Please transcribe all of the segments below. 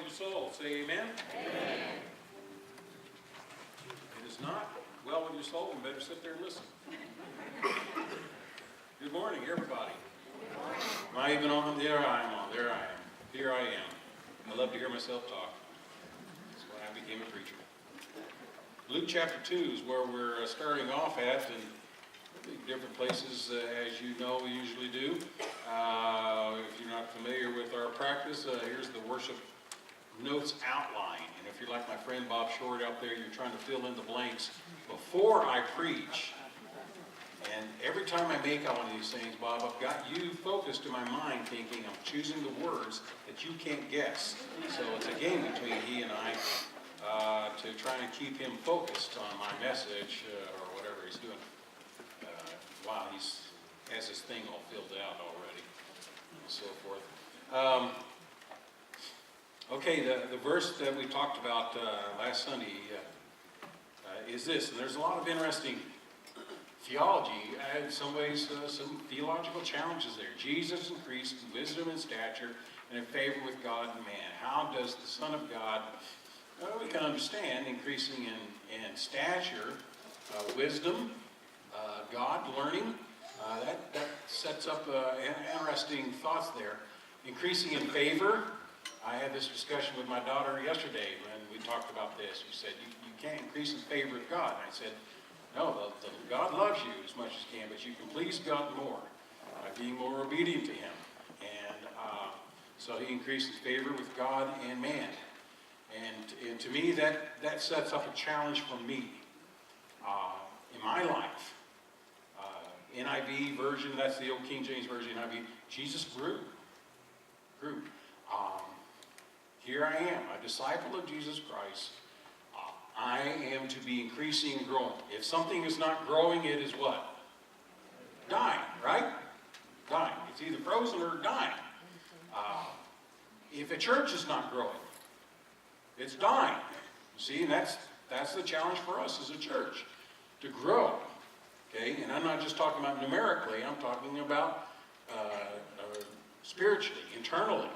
your soul? Say amen. Amen. It is not well with your soul, and better sit there and listen. Good morning, everybody. Good morning. Am I even on? There I am on. There I am. Here I am. I love to hear myself talk. That's why I became a preacher. Luke chapter 2 is where we're starting off at, and different places, as you know, we usually do. If you're not familiar with our practice, here's the worship notes outline. And if you're like my friend Bob Short out there, you're trying to fill in the blanks before I preach. And every time I make one of these things, Bob, I've got you focused in my mind thinking I'm choosing the words that you can't guess. So it's a game between he and I to try and keep him focused on my message or whatever he's doing. Wow, he has his thing all filled out already, and so forth. Okay, the verse that we talked about last Sunday is this, and there's a lot of interesting theology, in some ways, some theological challenges there. Jesus increased in wisdom and stature and in favor with God and man. How does the Son of God, we can understand, increasing in stature, wisdom, God, learning, that sets up interesting thoughts there. Increasing in favor. I had this discussion with my daughter yesterday when we talked about this. She said, you can't increase in favor of God. And I said, no, God loves you as much as you can, but you can please God more by being more obedient to him. And so he increases favor with God and man. And to me, that sets up a challenge for me in my life. NIV version, that's the old King James version, NIV, Jesus grew. Here I am, a disciple of Jesus Christ. I am to be increasing and growing. If something is not growing, it is what? Dying, right? Dying. It's either frozen or dying. If a church is not growing, it's dying. You see, and that's the challenge for us as a church, to grow. Okay, and I'm not just talking about numerically, I'm talking about spiritually, internally,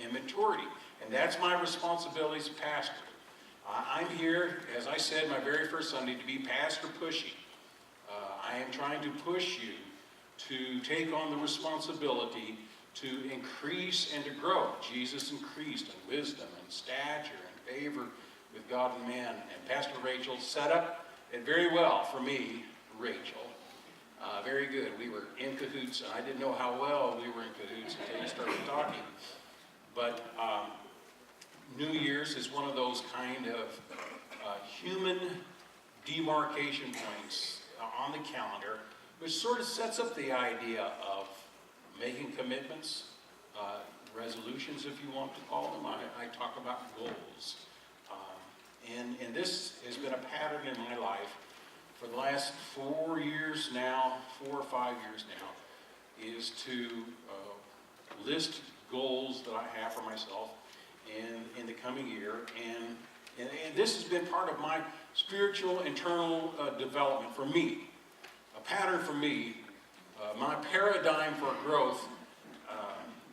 and maturity. And that's my responsibility as a pastor. I'm here, as I said my very first Sunday, to be pastor pushy. I am trying to push you to take on the responsibility to increase and to grow. Jesus increased in wisdom and stature and favor with God and man. And Pastor Rachel set up it very well for me, Rachel. Very good. We were in cahoots, and I didn't know how well we were in cahoots until you started talking. But New Year's is one of those kind of human demarcation points on the calendar, which sort of sets up the idea of making commitments, resolutions, if you want to call them. I talk about goals. And this has been a pattern in my life for the last 4 years now, 4 or 5 years now, is to list goals that I have for myself in the coming year. And this has been part of my spiritual internal development for me, a pattern for me, my paradigm for growth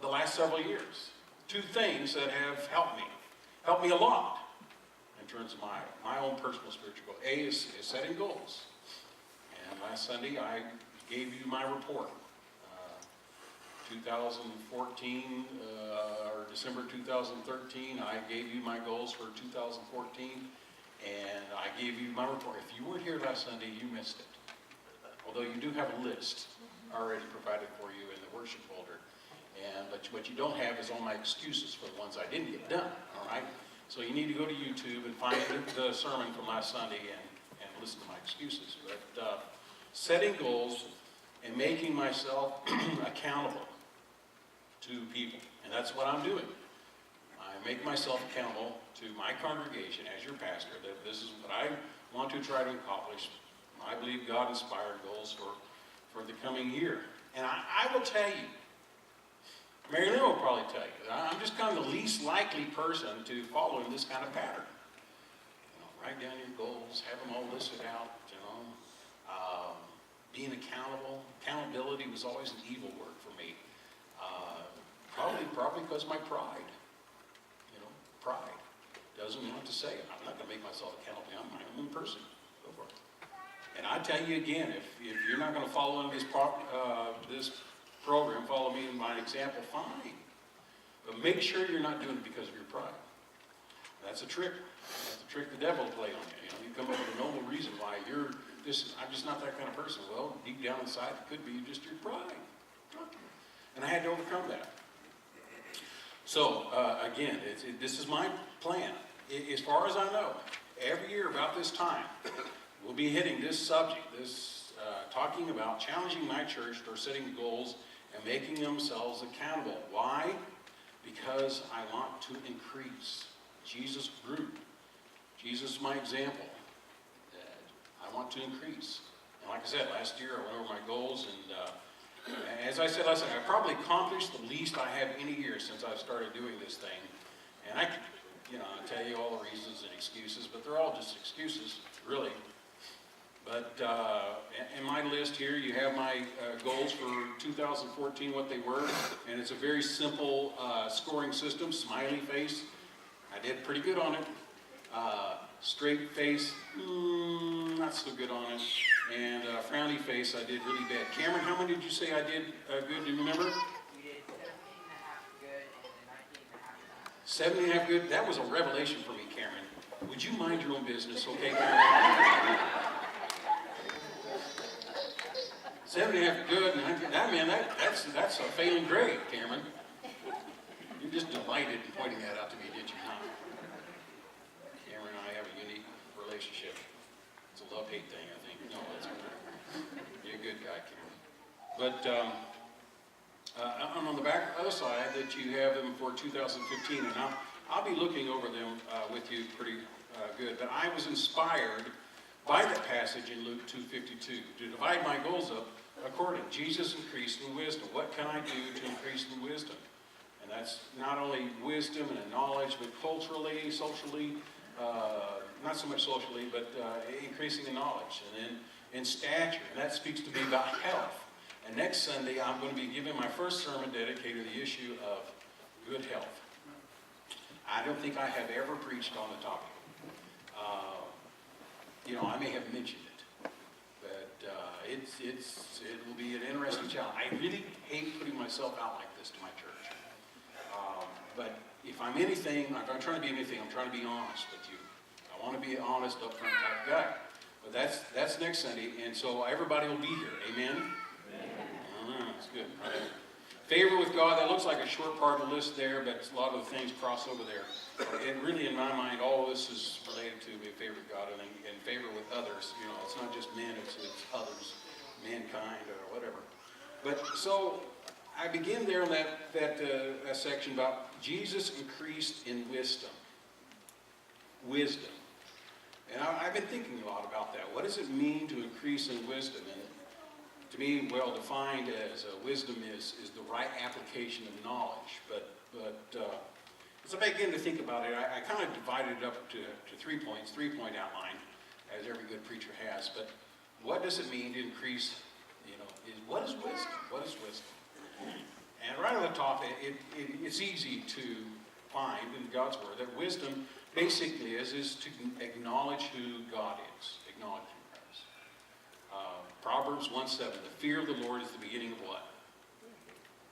the last several years. 2 things that have helped me a lot in terms of my own personal spiritual goal. A is setting goals. And last Sunday I gave you my report. 2014, or December 2013, I gave you my goals for 2014, and I gave you my report. If you weren't here last Sunday, you missed it. Although you do have a list already provided for you in the worship folder. But what you don't have is all my excuses for the ones I didn't get done, all right? So you need to go to YouTube and find the sermon from last Sunday and listen to my excuses. But setting goals and making myself accountable to people. And that's what I'm doing. I make myself accountable to my congregation as your pastor, that this is what I want to try to accomplish. I believe God-inspired goals for the coming year. And I will tell you, Mary Lynn will probably tell you, I'm just kind of the least likely person to follow in this kind of pattern. Write down your goals, have them all listed out, being accountable. Accountability was always an evil word for me. Probably because of my pride. Pride. to say. I'm not going to make myself accountable. I'm my own person. Go for it. And I tell you again, if you're not going to follow in this program, follow me in my example, fine. But make sure you're not doing it because of your pride. That's a trick. That's a trick the devil played on you. You know, you come up with a normal reason why I'm just not that kind of person. Well, deep down inside, it could be just your pride. And I had to overcome that. So, again, this is my plan. As far as I know, every year about this time, we'll be hitting this subject, talking about challenging my church for setting goals and making themselves accountable. Why? Because I want to increase. Jesus grew. Jesus is my example. I want to increase. And like I said, last year I went over my goals, and as I said last time, I probably accomplished the least I have any year since I started doing this thing. And I could, tell you all the reasons and excuses, but they're all just excuses, really. But in my list here, you have my goals for 2014, what they were, and it's a very simple scoring system. Smiley face, I did pretty good on it. Straight face, not so good on it. And frowny face, I did really bad. Cameron, how many did you say I did good? Do you remember? You did 17.5 good and 19.5 bad. 17.5 good? That was a revelation for me, Cameron. Would you mind your own business, okay, Cameron? 17.5 good and 19. That's a failing grade, Cameron. You're just delighted in pointing that out to me, did you not? Cameron and I have a unique relationship. It's a love-hate thing, I think. No, that's okay. You're a good guy, Cameron. But on the other side, that you have them for 2015, and I'll be looking over them with you pretty good. But I was inspired by that passage in Luke 2:52 to divide my goals up according. Jesus increased in wisdom. What can I do to increase in wisdom? And that's not only wisdom and knowledge, but culturally, socially, not so much socially, but increasing in knowledge. And then in stature, and that speaks to me about health. And next Sunday, I'm going to be giving my first sermon dedicated to the issue of good health. I don't think I have ever preached on the topic. I may have mentioned it, but it will be an interesting challenge. I really hate putting myself out like this to my church. But if I'm anything, if I'm trying to be anything, I'm trying to be honest with you. I want to be an honest, upfront type guy. But that's next Sunday, and so everybody will be here. Amen? That's good. Right. Favor with God, that looks like a short part of the list there, but a lot of the things cross over there. And really, in my mind, all of this is related to being favor with God and favor with others. It's not just men, it's others, mankind, or whatever. But so I begin there in that section about Jesus increased in wisdom. Wisdom. And I've been thinking a lot about that. What does it mean to increase in wisdom? And to me, well defined as wisdom is the right application of knowledge. But as I begin to think about it, I kind of divided it up to 3 points, 3-point outline, as every good preacher has. But what does it mean to increase, what is wisdom? What is wisdom? And right on the top, it's easy to find in God's Word that wisdom basically is to acknowledge who God is. Acknowledge who God is. Proverbs 1:7, the fear of the Lord is the beginning of what?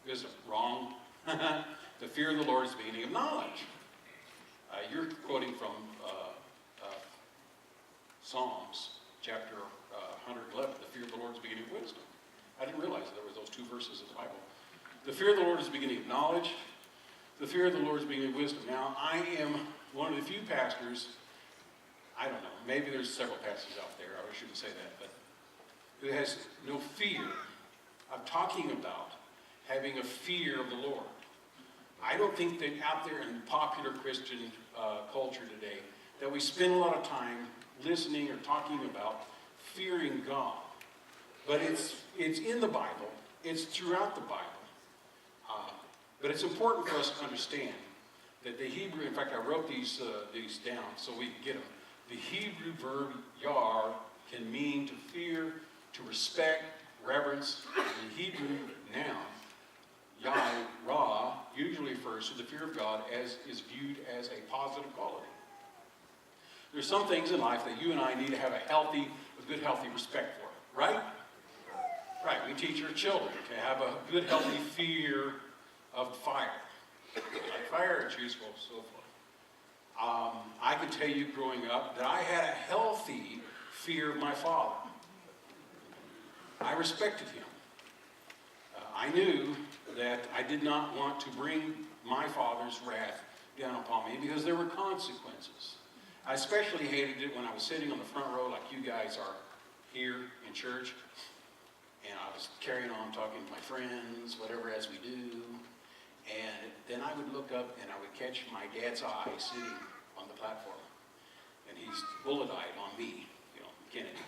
Wisdom. Wrong. The fear of the Lord is the beginning of knowledge. You're quoting from Psalms, chapter 111. The fear of the Lord is the beginning of wisdom. I didn't realize there were those two verses in the Bible. The fear of the Lord is the beginning of knowledge. The fear of the Lord is the beginning of wisdom. Now, I am one of the few pastors, I don't know, maybe there's several pastors out there, I shouldn't say that, but who has no fear of talking about having a fear of the Lord. I don't think that out there in popular Christian culture today that we spend a lot of time listening or talking about fearing God. But it's in the Bible. It's throughout the Bible. But it's important for us to understand that the Hebrew, in fact, I wrote these down so we can get them. The Hebrew verb yar can mean to fear, to respect, reverence. The Hebrew noun, yah, usually refers to the fear of God as is viewed as a positive quality. There's some things in life that you and I need to have a good, healthy respect for, right? Right, we teach our children to have a good, healthy fear of fire. Like fire and useful, so forth. I can tell you growing up that I had a healthy fear of my father. I respected him. I knew that I did not want to bring my father's wrath down upon me because there were consequences. I especially hated it when I was sitting on the front row like you guys are here in church. And I was carrying on talking to my friends, whatever as we do. And then I would look up and I would catch my dad's eye sitting on the platform. And he's bullet-eyed on me, Kennedy.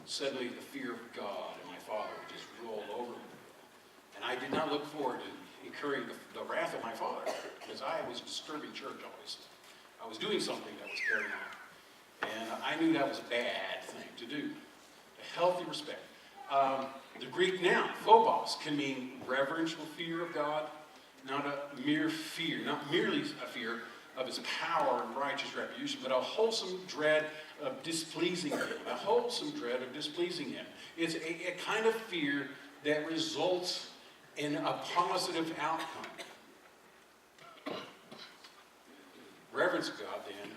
Suddenly the fear of God and my father would just roll over me. And I did not look forward to incurring the wrath of my father because I was disturbing church always. I was doing something that was carrying on. And I knew that was a bad thing to do. A healthy respect. The Greek noun, phobos, can mean reverential fear of God, not a mere fear, not merely a fear of his power and righteous retribution, but a wholesome dread of displeasing him. A wholesome dread of displeasing him. It's a kind of fear that results in a positive outcome. Reverence of God, then,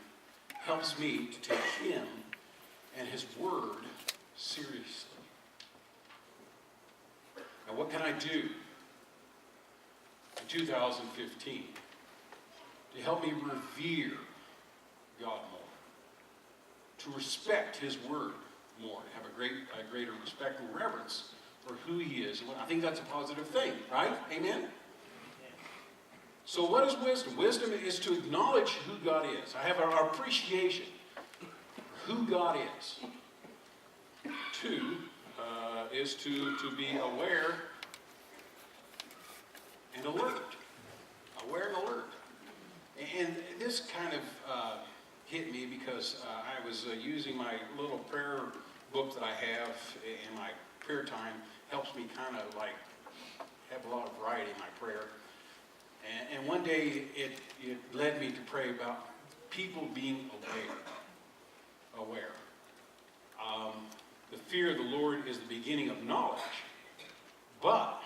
helps me to take him and his word seriously. Now, what can I do in 2015 to help me revere God more, to respect his word more, to have a greater respect and reverence for who he is? And I think that's a positive thing, right? Amen? So what is wisdom? Wisdom is to acknowledge who God is. I have our appreciation for who God is. Two is to be aware and alert. Aware and alert. And this kind of hit me because I was using my little prayer book that I have in my prayer time. Helps me kind of like have a lot of variety in my prayer. And one day it led me to pray about people being aware. The fear of the Lord is the beginning of knowledge, but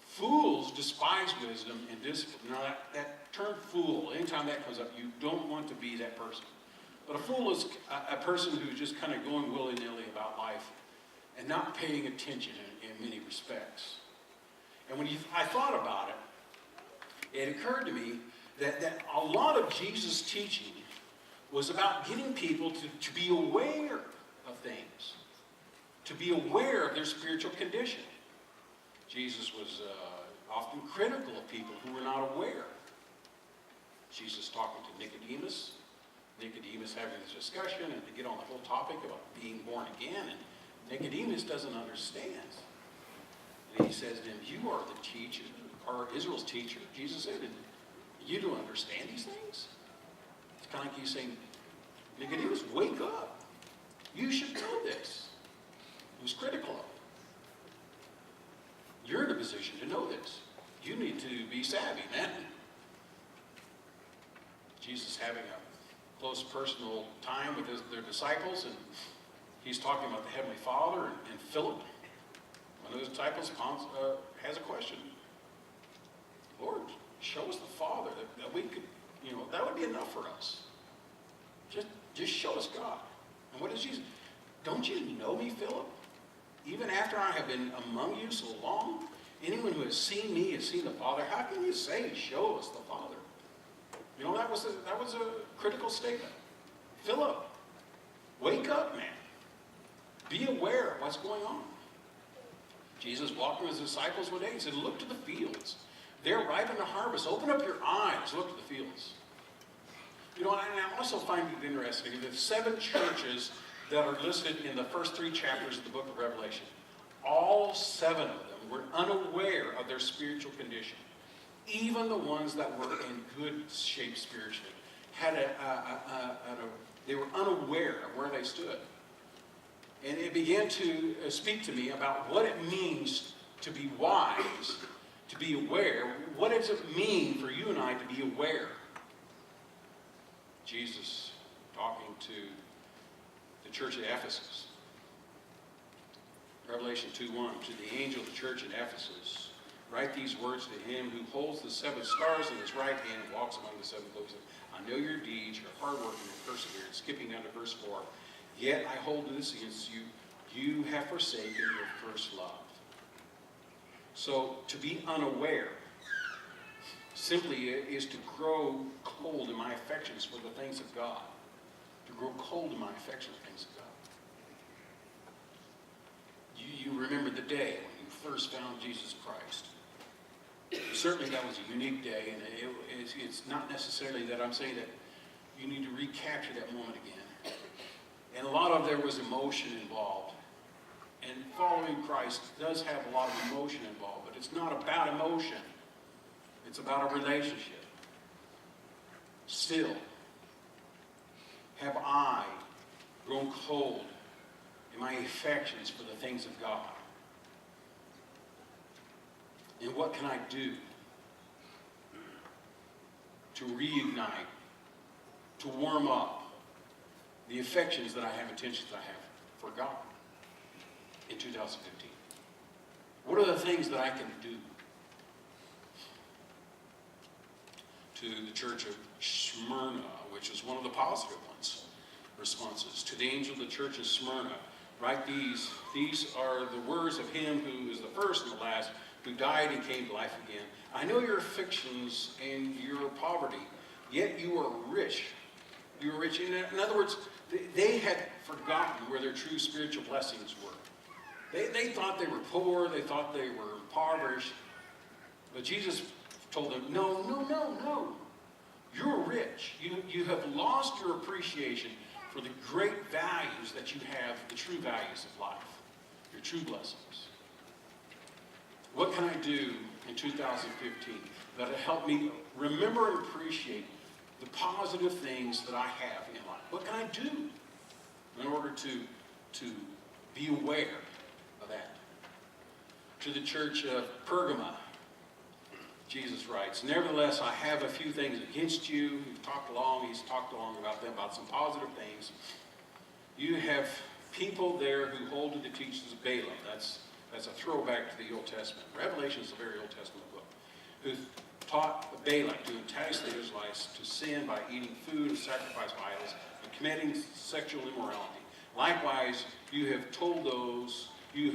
fools despise wisdom and discipline. Now that term fool, anytime that comes up, you don't want to be that person. But a fool is a person who's just kind of going willy-nilly about life and not paying attention in many respects. And when I thought about it, it occurred to me that a lot of Jesus' teaching was about getting people to be aware of things, to be aware of their spiritual condition. Jesus was often critical of people who were not aware. Jesus talking to Nicodemus having this discussion and to get on the whole topic about being born again, and Nicodemus doesn't understand. And he says to him, you are the teacher, or Israel's teacher. Jesus said, and you don't understand these things? It's kind of like you saying, Nicodemus, wake up. You should know this. He was critical of it. You're in a position to know this. You need to be savvy, man. Jesus having a close personal time with their disciples, and he's talking about the Heavenly Father, and Philip, one of those disciples, has a question. Lord, show us the Father, that we could, that would be enough for us. Just show us God. And what is Jesus? Don't you know me, Philip? Even after I have been among you so long, anyone who has seen me has seen the Father. How can you say, show us the Father? That was a critical statement. Philip, wake up, man. Be aware of what's going on. Jesus walked with his disciples one day and said, look to the fields. They're ripe in the harvest. Open up your eyes. Look to the fields. And I also find it interesting that the 7 churches that are listed in the first 3 chapters of the book of Revelation, all 7 of them were unaware of their spiritual condition. Even the ones that were in good shape spiritually they were unaware of where they stood. And it began to speak to me about what it means to be wise to be aware. What does it mean for you and I to be aware? Jesus talking to the church at Ephesus. Revelation 2:1, to the angel of the church in Ephesus, write these words to him who holds the 7 stars in his right hand and walks among the 7 books. I know your deeds, your hard work, and your perseverance. Skipping down to verse 4. Yet I hold this against you. You have forsaken your first love. So to be unaware simply is to grow cold in my affections for the things of God. To grow cold in my affection for things of God. You remember the day when you first found Jesus Christ. Certainly that was a unique day, and it's not necessarily that I'm saying that you need to recapture that moment again. And a lot of there was emotion involved. And following Christ does have a lot of emotion involved, but it's not about emotion. It's about a relationship. Still, have I grown cold in my affections for the things of God? And what can I do to reignite, to warm up the affections that I have, intentions I have for God in 2015? What are the things that I can do? To the church of Smyrna, which is one of the positive ones, responses. To the angel of the church of Smyrna, write these. These are the words of him who is the first and the last, who died and came to life again. I know your afflictions and your poverty, yet you are rich. You are rich. In other words, they had forgotten where their true spiritual blessings were. They thought they were poor. They thought they were impoverished. But Jesus told them, no. You're rich. You have lost your appreciation for the great values that you have, the true values of life, your true blessings. What can I do in 2015 that'll help me remember and appreciate the positive things that I have in life? What can I do in order to be aware of that? To the church of Pergamum, Jesus writes, nevertheless, I have a few things against you. He's talked along about them, about some positive things. You have people there who hold to the teachings of Balaam. That's a throwback to the Old Testament. Revelation is a very Old Testament book. Who taught Balak to entice the Israelites to sin by eating food of sacrificed by idols and committing sexual immorality. Likewise, you have told those who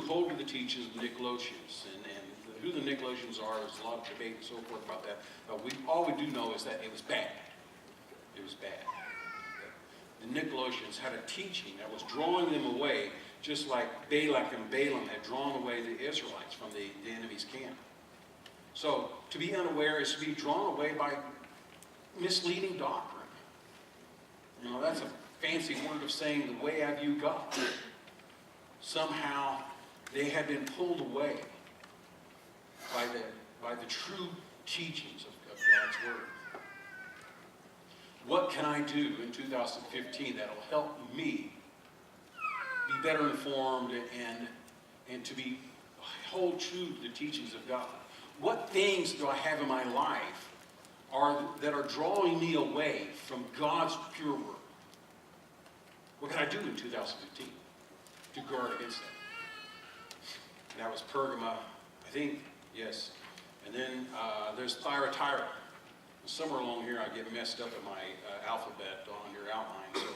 hold to the teachings of the Nicolaitans. And who the Nicolaitans are, there's a lot of debate and so forth about that. But all we do know is that it was bad. It was bad. The Nicolaitans had a teaching that was drawing them away, just like Balak and Balaam had drawn away the Israelites from the enemy's camp. So, to be unaware is to be drawn away by misleading doctrine. That's a fancy word of saying the way I view God. Somehow, they had been pulled away by the true teachings of God's Word. What can I do in 2015 that will help me be better informed and to hold true to the teachings of God? What things do I have in my life that are drawing me away from God's pure Word? What can I do in 2015 to guard against that? And that was Pergamum, I think. Yes. And then there's Thyatira. Somewhere along here I get messed up in my alphabet on your outline. So,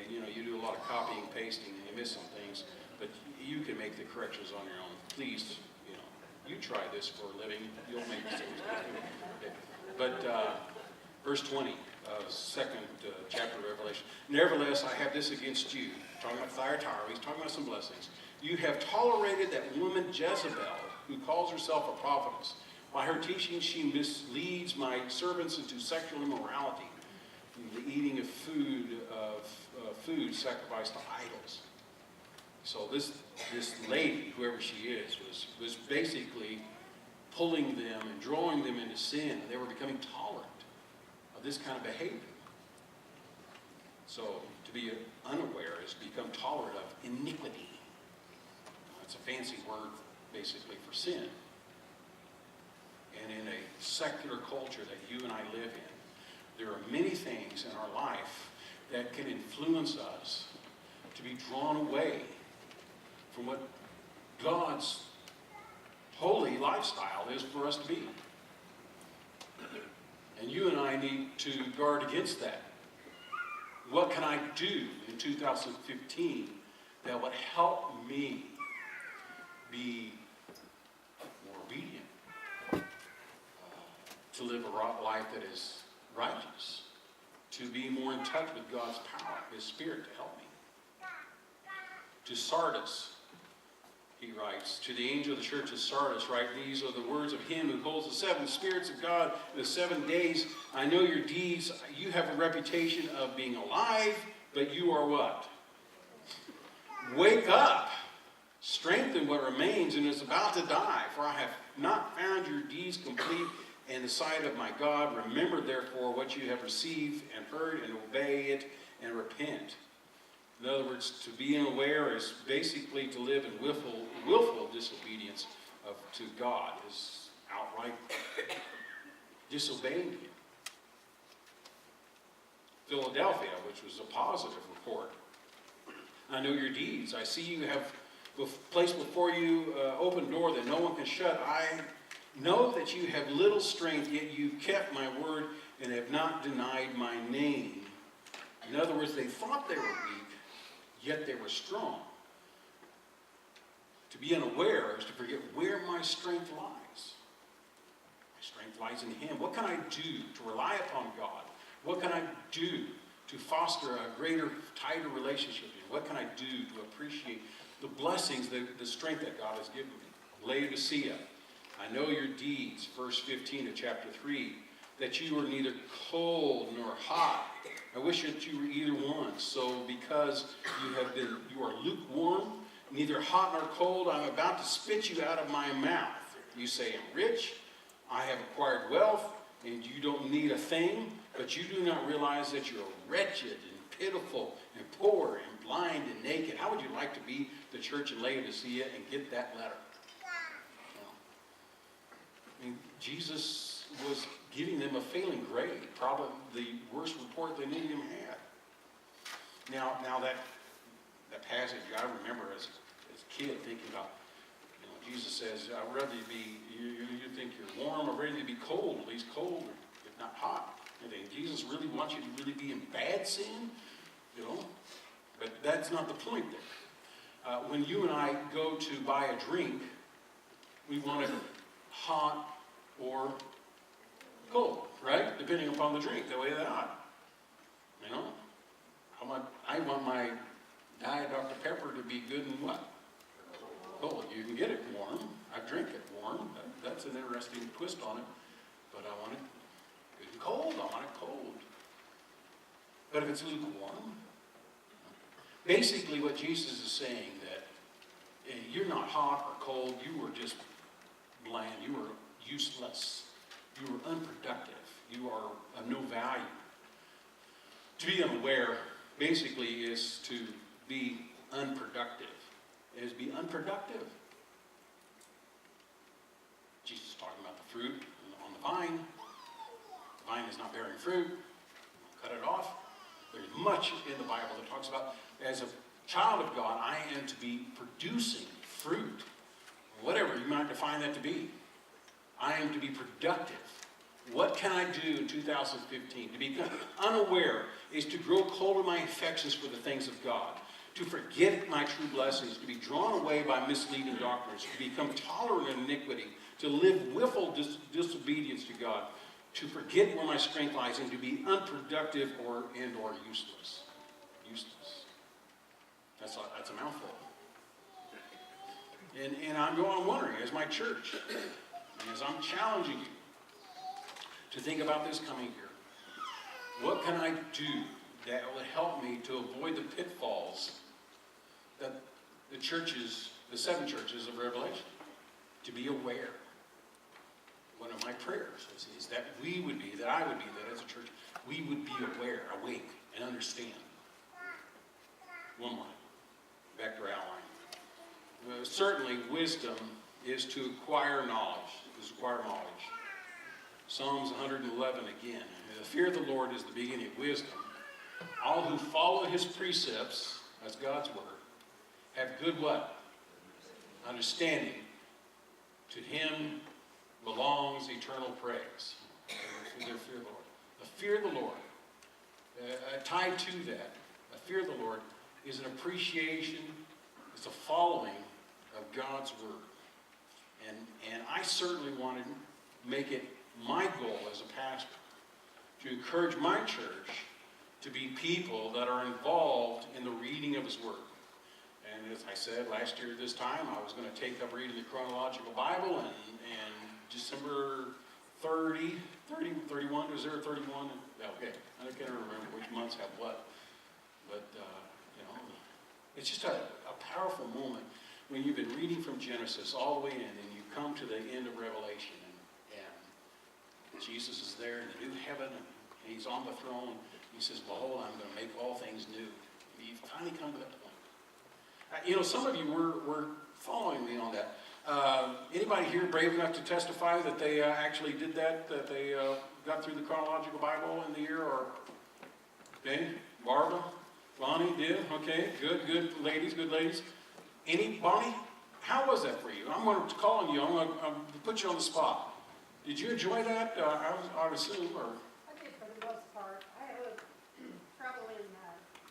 you do a lot of copying and pasting and you miss some things. But you can make the corrections on your own. Please, you try this for a living. You'll make mistakes. Okay. But verse 20, second chapter of Revelation. Nevertheless, I have this against you. Talking about Thyatira. He's talking about some blessings. You have tolerated that woman Jezebel, who calls herself a prophetess. By her teaching, she misleads my servants into sexual immorality, the eating of food sacrificed to idols. So this lady, whoever she is, was basically pulling them and drawing them into sin, and they were becoming tolerant of this kind of behavior. So to be unaware is to become tolerant of iniquity. It's a fancy word basically for sin. And in a secular culture that you and I live in, there are many things in our life that can influence us to be drawn away from what God's holy lifestyle is for us to be. And you and I need to guard against that. What can I do in 2015 that would help me be more obedient, to live a life that is righteous, to be more in touch with God's power, His Spirit to help me? To Sardis, he writes, to the angel of the church of Sardis, write, these are the words of him who holds the 7 spirits of God in the 7 days. I know your deeds. You have a reputation of being alive, but you are what? Wake up. Strengthen what remains and is about to die. For I have not found your deeds complete in the sight of my God. Remember, therefore, what you have received and heard, and obey it and repent. In other words, to be unaware is basically to live in willful disobedience to God, is outright disobeying Him. Philadelphia, which was a positive report. I know your deeds. I see you have placed before you an open door that no one can shut. I know that you have little strength, yet you kept my word and have not denied my name. In other words, they thought they were weak, yet they were strong. To be unaware is to forget where my strength lies. My strength lies in Him. What can I do to rely upon God? What can I do to foster a greater, tighter relationship with Him? What can I do to appreciate the blessings, the strength that God has given me? Laodicea, I know your deeds, verse 15 of chapter 3, that you are neither cold nor hot. I wish that you were either one. So because you are lukewarm, neither hot nor cold, I'm about to spit you out of my mouth. You say, I'm rich, I have acquired wealth, and you don't need a thing, but you do not realize that you're wretched and pitiful and poor and blind and naked. How would you like to be the church in Laodicea and get that letter? I mean, Jesus was giving them a failing grade, probably the worst report they knew him had. Now that passage, I remember as a kid thinking about, Jesus says, I'd rather you be, you think you're warm, I'd rather you be cold, at least cold, if not hot. And Jesus really wants you to really be in bad sin, But that's not the point there. When you and I go to buy a drink, we want it hot or cold, right? Depending upon the drink, the way they are. I want my Diet Dr. Pepper to be good and what? Cold. You can get it warm. I drink it warm. That's an interesting twist on it. But I want it good and cold. I want it cold. But if it's lukewarm, basically what Jesus is saying that you're not hot or cold. You were just bland. You were useless. You were unproductive. You are of no value. To be unaware basically is to be unproductive. It is to be unproductive. Jesus is talking about the fruit on the vine. The vine is not bearing fruit. Cut it off. There's much in the Bible that talks about, as a child of God, I am to be producing fruit. Whatever you might define that to be. I am to be productive. What can I do in 2015? To become unaware is to grow cold in my affections for the things of God. To forget my true blessings. To be drawn away by misleading doctrines. To become tolerant of iniquity. To live willful disobedience to God. To forget where my strength lies and to be unproductive or useless. Useless. That's a mouthful. And I'm wondering, as my church, as I'm challenging you to think about this coming year, what can I do that will help me to avoid the pitfalls that the 7 churches of Revelation, to be aware? One of my prayers is that I would be, that as a church, we would be aware, awake, and understand. One more. Back to our outline. Certainly, wisdom is to acquire knowledge. Psalms 111 again. The fear of the Lord is the beginning of wisdom. All who follow his precepts, that's God's word, have good what? Understanding. To him belongs eternal praise. The fear of the Lord. The fear of the Lord. Tied to that, the fear of the Lord is an appreciation, it's a following of God's word. And I certainly want to make it my goal as a pastor to encourage my church to be people that are involved in the reading of his word. And as I said last year this time, I was going to take up reading the chronological Bible, and December 30, 31, was there 31? Okay, I can't remember which months have what. But, it's just a powerful moment when you've been reading from Genesis all the way in, and you come to the end of Revelation, and Jesus is there in the new heaven, and he's on the throne. He says, behold, I'm going to make all things new. And you finally come to that point. Some of you were following me on that. Anybody here brave enough to testify that they actually did that they got through the chronological Bible in the year? Or okay, Barbara, Bonnie did. Okay, good ladies. Bonnie, how was that for you? I'm going to call on you. I'm going to put you on the spot. Did you enjoy that? I would assume, or I did for the most part. I had a little trouble in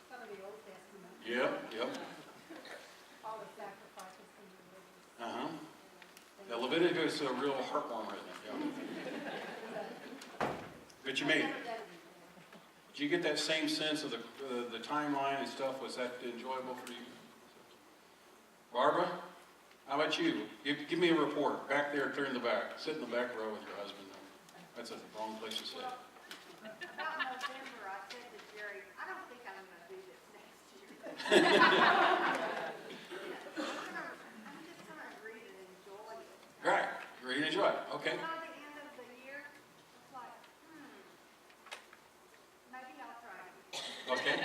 some of the Old Testament. Yep. All the sacrifices and the religious. Now, Leviticus is a real heartwarmer, isn't it? But you made it. Did you get that same sense of the timeline and stuff? Was that enjoyable for you? Barbara, how about you? Give me a report. Back there, clear in the back. Sit in the back row with your husband. That's a wrong place to sit. Well, about November, I said to Jerry, I don't think I'm going to do this next year. I'm just going to read and enjoy it. Right. Read and enjoy. Okay. By the end of the year, it's like, maybe I'll try it. Okay.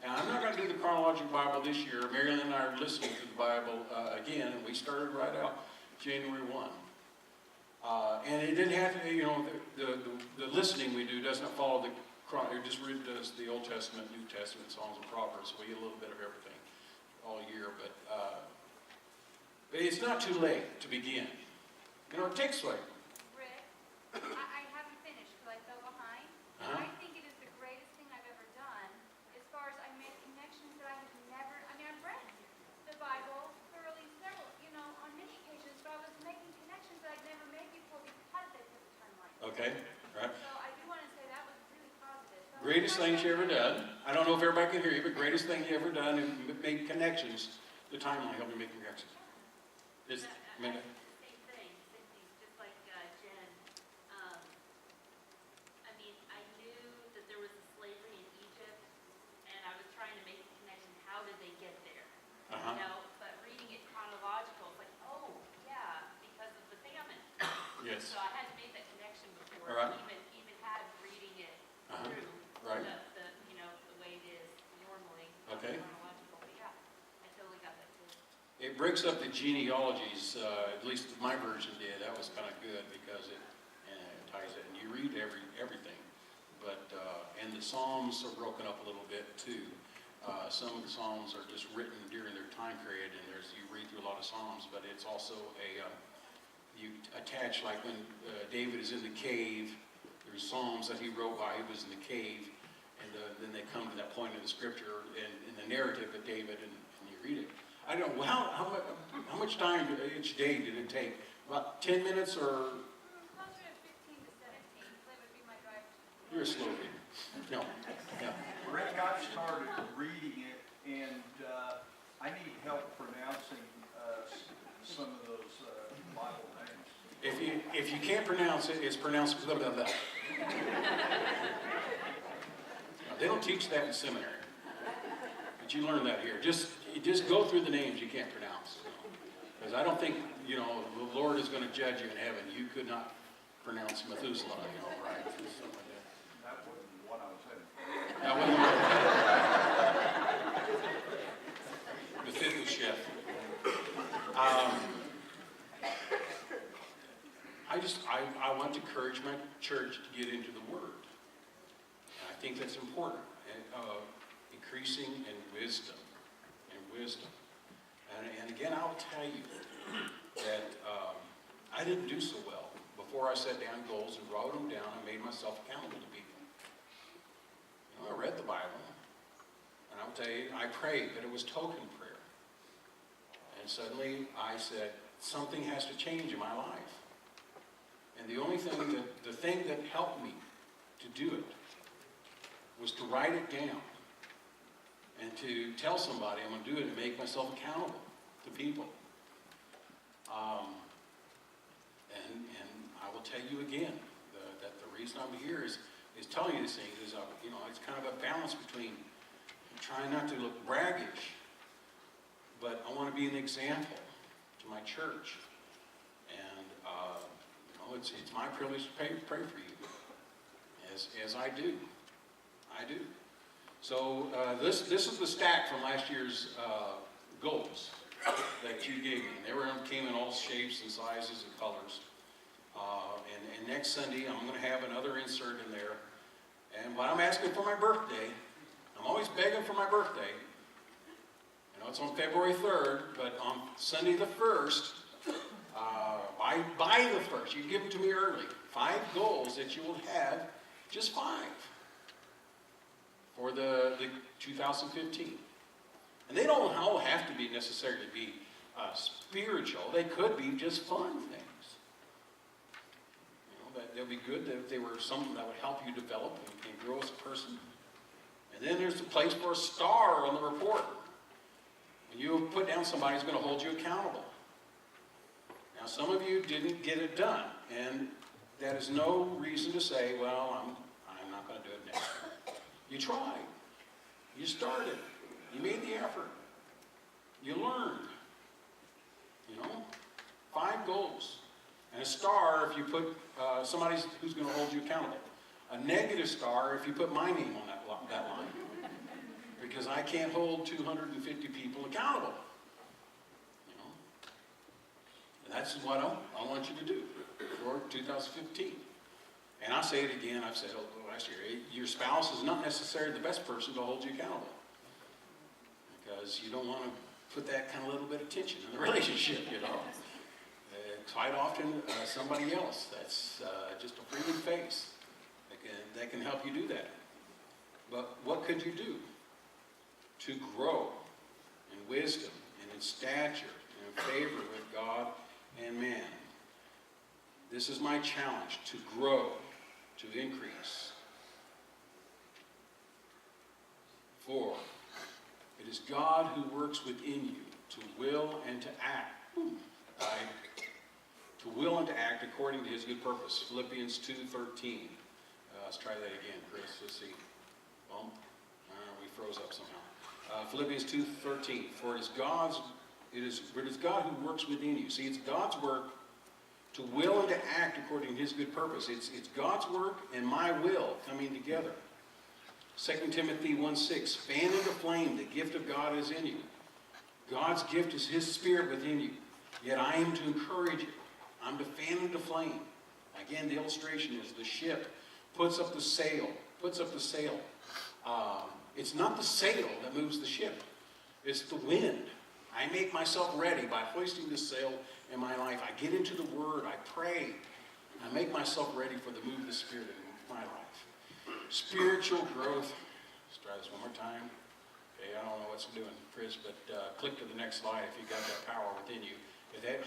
Now, I'm not going to do the chronological Bible this year. Marilyn and I are listening to the Bible again, and we started right out January 1. And it didn't have to, the listening we do doesn't follow it just read the Old Testament, New Testament, Psalms, and Proverbs. So we get a little bit of everything all year, but it's not too late to begin. It takes like. Rick, I haven't finished because I fell behind. I think it is the greatest thing I've ever done as far as I made connections that I have never, I've read the Bible thoroughly on many occasions, but I was making connections that I'd never made before because they put the timeline. Okay, right. So I do want to say that was really positive. So Greatest thing you ever done. I don't know if everybody can hear you, but greatest thing you ever done and made connections. The timeline helped me make connections. Same thing, just like Jen. I knew that there was a slavery in Egypt, and I was trying to make the connection. How did they get there? But reading it chronological, it's like, oh yeah, because of the famine. Yes. So I hadn't made that connection before. All right. Even had reading it through Right. the way it is normally. Okay. Chronological. But yeah, I totally got that too. It breaks up the genealogies, at least my version did. That was kind of good because it ties it. And you read everything. But, and the Psalms are broken up a little bit too. Some of the Psalms are just written during their time period, and you read through a lot of Psalms, but it's also you attach, like when David is in the cave, there's Psalms that he wrote while he was in the cave, and then they come to that point in the scripture and in the narrative of David, and you read it. I don't know, how much time each day did it take? About 10 minutes or? Closer to 15 to 17. That would be my drive. You're a slow reader. No. Yeah. Rick got started reading it, and I need help pronouncing some of those Bible names. If you can't pronounce it, it's pronounced blah, blah, blah. They don't teach that in seminary. But you learn that here. Just go through the names you can't pronounce. Because I don't think, the Lord is going to judge you in heaven. You could not pronounce Methuselah, right? Something like that. That wasn't what I was saying. That wasn't the fitness chef. I want to encourage my church to get into the Word. And I think that's important. Increasing in wisdom. And again, I'll tell you that I didn't do so well before I set down goals and wrote them down and made myself accountable to people. You know, I read the Bible, and I'll tell you, I prayed, but it was token prayer. And suddenly I said, something has to change in my life. And the thing that helped me to do it was to write it down and to tell somebody I'm going to do it and make myself accountable to people. And I will tell you again that the reason I'm here is telling you these things is, it's kind of a balance between trying not to look braggish, but I want to be an example to my church. And, it's my privilege to pray for you, as I do. So this is the stack from last year's goals that you gave me. They came in all shapes and sizes and colors. And next Sunday, I'm going to have another insert in there. And what I'm asking for my birthday, I'm always begging for my birthday. It's on February 3rd, but on Sunday the 1st, by the 1st, you give them to me early. 5 goals that you will have, just 5, for the 2015. And they don't all have to be necessarily be spiritual. They could be just fun things. They'll be good if they were something that would help you develop and grow as a person. And then there's the place for a star on the report. When you put down somebody who's going to hold you accountable. Now, some of you didn't get it done, and that is no reason to say, well, I'm not going to do it next year. You tried. You started. You made the effort. You learned. 5 goals. And a star if you put somebody who's going to hold you accountable. A negative star if you put my name on that line. Because I can't hold 250 people accountable. And that's what I want you to do for 2015. And I'll say it again, I've said it last year, your spouse is not necessarily the best person to hold you accountable. Because you don't want to put that kind of little bit of tension in the relationship, Quite often, somebody else that's just a freaking face that can help you do that. But what could you do to grow in wisdom and in stature and in favor with God and man? This is my challenge, to grow, to increase. 4, it is God who works within you to will and to act. To will and to act according to his good purpose. Philippians 2:13. Let's try that again, Chris. Let's see. Well, we froze up somehow. Philippians 2:13. For it is God who works within you. See, it's God's work to will and to act according to his good purpose. It's God's work and my will coming together. 2 Timothy 1:6. Fan into flame, the gift of God is in you. God's gift is his spirit within you. Yet I am to encourage you. I'm to fan into flame. Again, the illustration is the ship puts up the sail. It's not the sail that moves the ship. It's the wind. I make myself ready by hoisting the sail in my life. I get into the Word. I pray. I make myself ready for the move of the Spirit in my life. Spiritual growth. Let's try this one more time. Okay, I don't know what's doing, Chris, but click to the next slide if you got that power within you. If that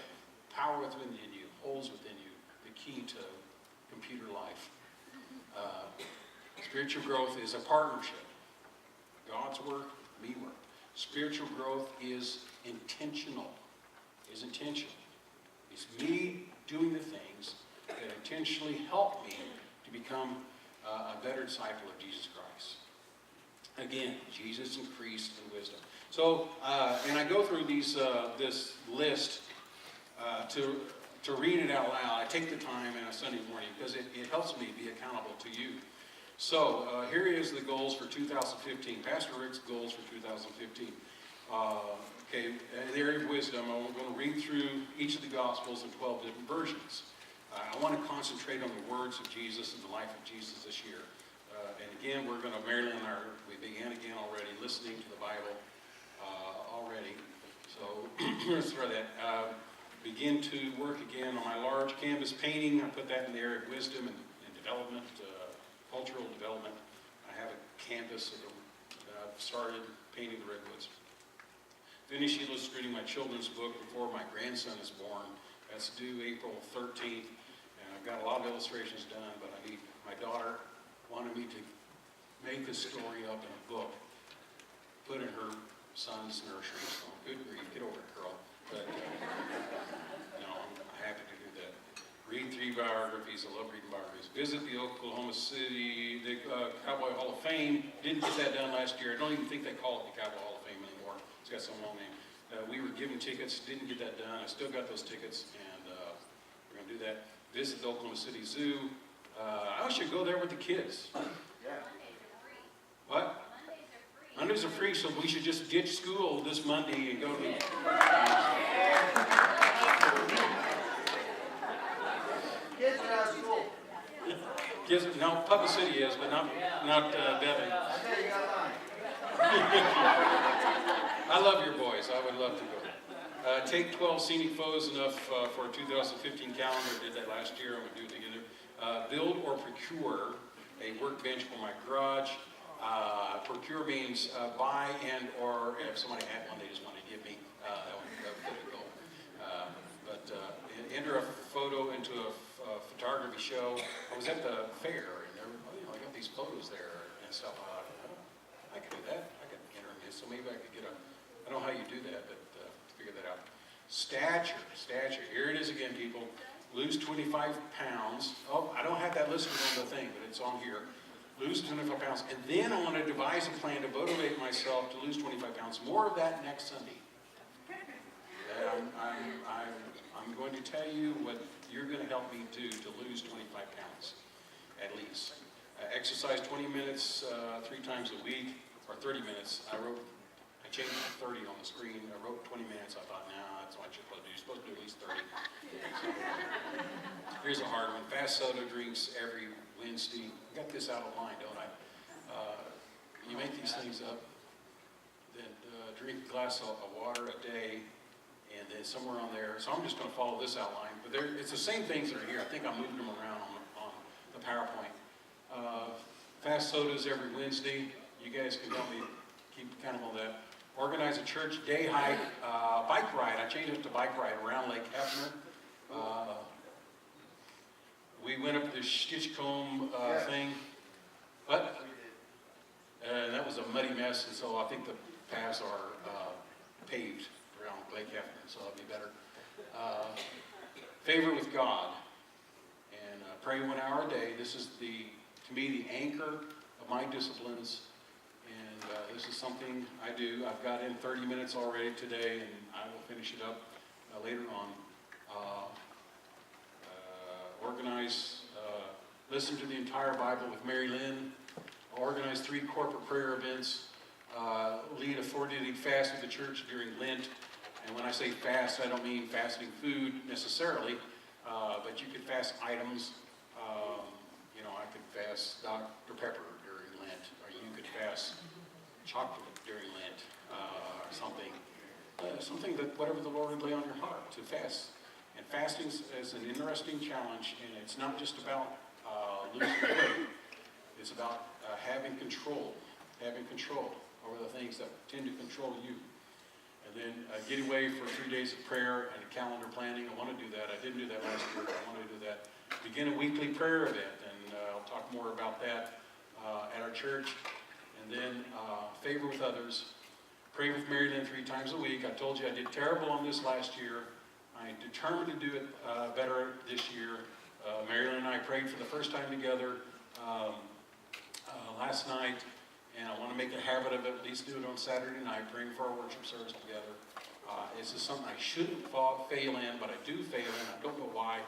power within you holds within you the key to computer life. Spiritual growth is a partnership. God's work, me work. Spiritual growth is intentional. It's me doing the things that intentionally help me to become a better disciple of Jesus Christ. Again, Jesus increased in wisdom. So, and I go through this list to read it out loud. I take the time on a Sunday morning because it helps me be accountable to you. So, here is the goals for 2015. Pastor Rick's goals for 2015. Okay, in the area of wisdom, I'm going to read through each of the Gospels in 12 different versions. I want to concentrate on the words of Jesus and the life of Jesus this year. And again, Marilyn and I, we began again already listening to the Bible already. So let's throw that. Begin to work again on my large canvas painting. I put that in the area of wisdom and development, cultural development. I have a canvas that I've started painting the redwoods. Finish illustrating my children's book before my grandson is born. That's due April 13th. And I've got a lot of illustrations done, but my daughter wanted me to make a story up in a book, put in her son's nursery. So good grief, get over it, girl. But I'm happy to do that. Read 3 biographies. I love reading biographies. Visit the Oklahoma City, the Cowboy Hall of Fame. Didn't get that done last year. I don't even think they call it the Cowboy Hall of Fame anymore. It's got some long name. We were given tickets. Didn't get that done. I still got those tickets, and we're going to do that. Visit the Oklahoma City Zoo. I should go there with the kids. Yeah. What? Mondays are free, so we should just ditch school this Monday and go to... Kids are out of school. Kids, no, Public City is, but not Devin. I bet you got mine. I love your boys. I would love to go. Take 12 scenic photos, enough for a 2015 calendar. Did that last year. I'm going to do it together. Build or procure a workbench for my garage. Procure means buy and or if somebody had one they just want to give me, that would go. Enter a photo into a photography show. I was at the fair and I got these photos there and stuff. I could do that. I could enter them in, so maybe I could get I don't know how you do that, but figure that out. Stature. Here it is again, people. Lose 25 pounds. Oh, I don't have that listed on the thing, but it's on here. Lose 25 pounds. And then I want to devise a plan to motivate myself to lose 25 pounds. More of that next Sunday. I'm going to tell you what you're going to help me do to lose 25 pounds, at least. Exercise 20 minutes 3 times a week, or 30 minutes. I changed it to 30 on the screen. I wrote 20 minutes. I thought, that's what you're supposed to do. You're supposed to do at least 30. So, here's a hard one. Fast soda drinks every Wednesday. I got this out of line, don't I? You make these things up. Then drink a glass of water a day, and then somewhere on there. So I'm just going to follow this outline. But it's the same things that are here. I think I moved them around on the PowerPoint. Fast sodas every Wednesday. You guys can help me keep kind of on that. Organize a church day hike, bike ride. I changed it to bike ride around Lake Hefner. We went up the Stitchcomb thing. What? That was a muddy mess, and so I think the paths are paved around Lake Hefner, so that'll be better. Favor with God, and pray 1 hour a day. This is to me, the anchor of my disciplines, and this is something I do. I've got in 30 minutes already today, and I will finish it up later on. Organize, listen to the entire Bible with Mary Lynn, organize 3 corporate prayer events, lead a 40-day fast with the church during Lent. And when I say fast, I don't mean fasting food necessarily, but you could fast items. I could fast Dr. Pepper during Lent, or you could fast chocolate during Lent, or something. Something that whatever the Lord would lay on your heart to fast. And fasting is an interesting challenge, and it's not just about losing weight. It's about having control over the things that tend to control you. And then get away for 3 days of prayer and calendar planning. I want to do that. I didn't do that last year, but I want to do that. Begin a weekly prayer event, and I'll talk more about that at our church. And then favor with others. Pray with Mary Lynn 3 times a week. I told you I did terrible on this last year. I'm determined to do it better this year. Mary Lynn and I prayed for the first time together last night, and I want to make a habit of it, at least do it on Saturday night, praying for our worship service together. This is something I shouldn't fail in, but I do fail in. I don't know why,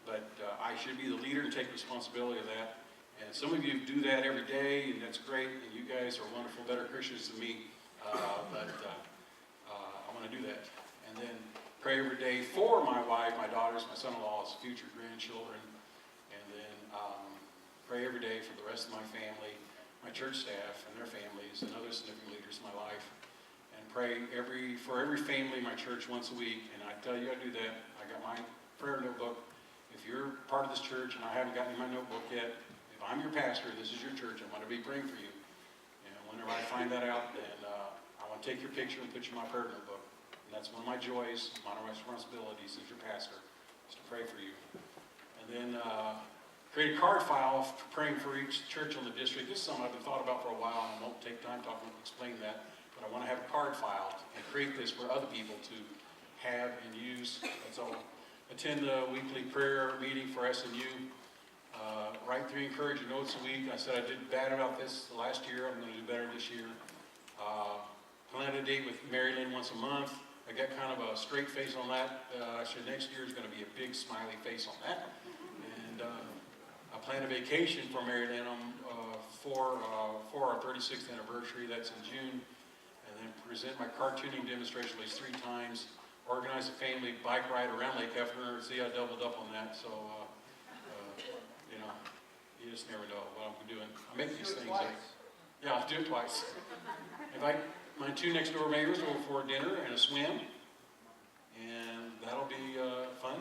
but I should be the leader and take responsibility of that. And some of you do that every day, and that's great, and you guys are wonderful, better Christians than me, but I want to do that. And then pray every day for my wife, my daughters, my son-in-laws, future grandchildren, And then pray every day for the rest of my family, my church staff and their families and other significant leaders in my life. And pray for every family in my church once a week. And I tell you, I do that. I got my prayer notebook. If you're part of this church and I haven't gotten my notebook yet, if I'm your pastor, this is your church, I'm going to be praying for you. And whenever I find that out, then I want to take your picture and put you in my prayer notebook. And that's one of my joys, one of my responsibilities as your pastor, is to pray for you. And then create a card file for praying for each church on the district. This is something I've been thought about for a while, and I won't take time to explain that. But I want to have a card file and create this for other people to have and use. And so attend the weekly prayer meeting for SNU. Write 3 encouraging notes a week. I said I did bad about this last year. I'm going to do better this year. Plan a date with Mary Lynn once a month. I got kind of a straight face on that. I said next year is going to be a big smiley face on that. And I plan a vacation for Mary Lynn for our 36th anniversary. That's in June. And then present my cartooning demonstration at least 3 times. Organize a family bike ride around Lake Hefner. See, I doubled up on that. So, you know, you just never know what I'm doing. I make these things up. Yeah, I'll do it twice. Invite my 2 next door neighbors over for dinner and a swim. And that'll be fun.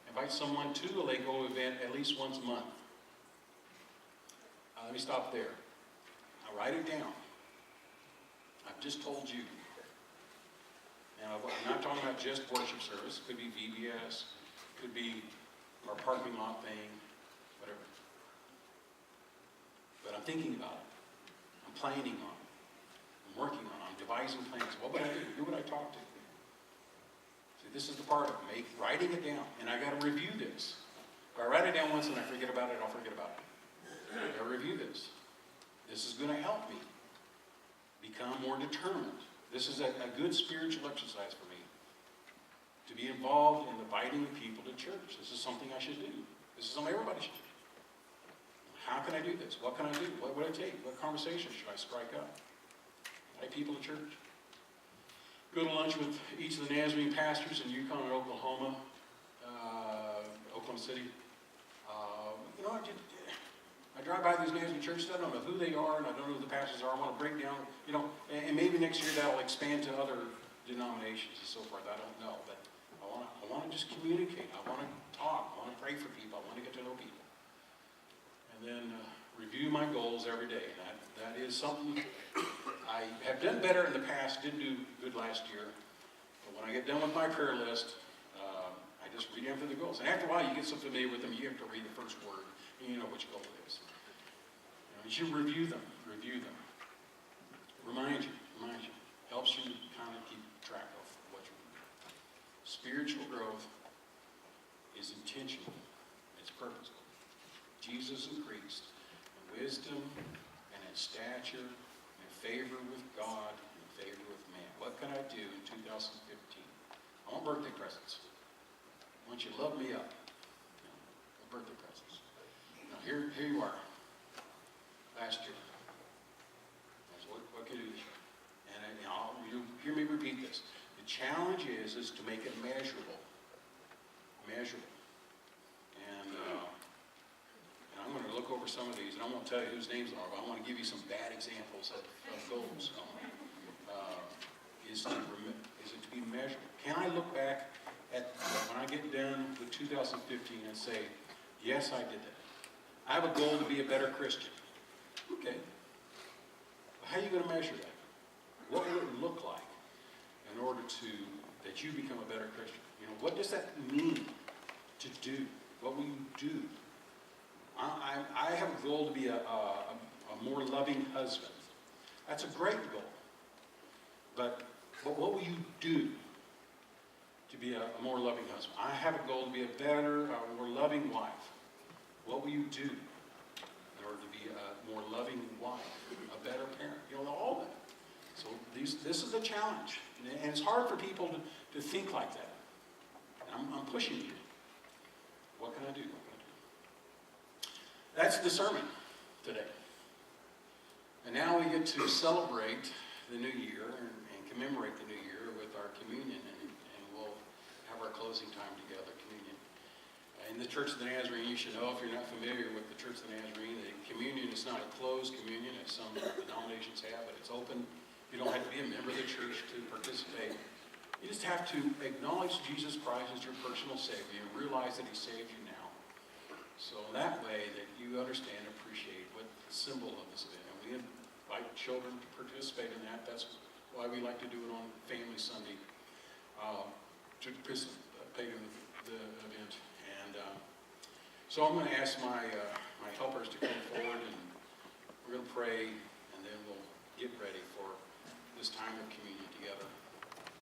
Invite someone to a Lake O event at least once a month. Let me stop there. Now write it down. I've just told you. Now, I'm not talking about just worship service. It could be VBS. It could be our parking lot thing. Whatever. But I'm thinking about it. I'm planning on it. I'm working on it. I'm devising plans. What would I do? Who would I talk to? See, this is the part of writing it down. And I got to review this. If I write it down once and I forget about it, I'll forget about it. I got to review this. This is going to help me become more determined. This is a good spiritual exercise for me. To be involved in inviting people to church. This is something I should do. This is something everybody should do. How can I do this? What can I do? What would I take? What conversation should I strike up? Invite people to church. Go to lunch with each of the Nazarene pastors in Yukon and Oklahoma, Oklahoma City. You know, I drive by these Nazarene churches. I don't know who they are, and I don't know who the pastors are. I want to break down, you know, and maybe next year that'll expand to other denominations and so forth. I don't know, but I want to just communicate. I want to talk. I want to pray for people. I want to get to know people. And then review my goals every day. And that is something I have done better in the past. Didn't do good last year. But when I get done with my prayer list, I just read after the goals. And after a while, you get so familiar with them, you have to read the first word, and you know which goal it is. You should review them. Remind you. Helps you kind of keep track of what you're doing. Spiritual growth is intentional. It's purposeful. Jesus increased in wisdom and in stature, in favor with God, and in favor with man. What can I do in 2015? I want birthday presents. I want you to love me up. You know, birthday presents. Now here you are. Last year. That's what can you do this year? And you'll hear me repeat this. The challenge is to make it measurable. Measurable. And I'm going to look over some of these, and I won't tell you whose names are, but I want to give you some bad examples of goals. Is it to be measurable? Can I look back at when I get done with 2015 and say, yes, I did that. I have a goal to be a better Christian. Okay. How are you going to measure that? What will it look like in order that you become a better Christian? You know, what does that mean to do? What will you do? I have a goal to be a more loving husband. That's a great goal. But what will you do to be a more loving husband? I have a goal to be a better, more loving wife. What will you do in order to be a more loving wife, a better parent? You know, all that. So this is the challenge. And it's hard for people to think like that. And I'm pushing you. What can I do? That's the sermon today. And now we get to celebrate the new year and commemorate the new year with our communion. And we'll have our closing time together, communion. In the Church of the Nazarene, you should know, if you're not familiar with the Church of the Nazarene, the communion is not a closed communion as some denominations have, but it's open. You don't have to be a member of the church to participate. You just have to acknowledge Jesus Christ as your personal Savior and realize that He saved you now. So in that way that you understand and appreciate what the symbol of this event. And we invite children to participate in that. That's why we like to do it on Family Sunday, to participate in the event. And so I'm going to ask my helpers to come forward, and we're going to pray, and then we'll get ready for this time of communion together.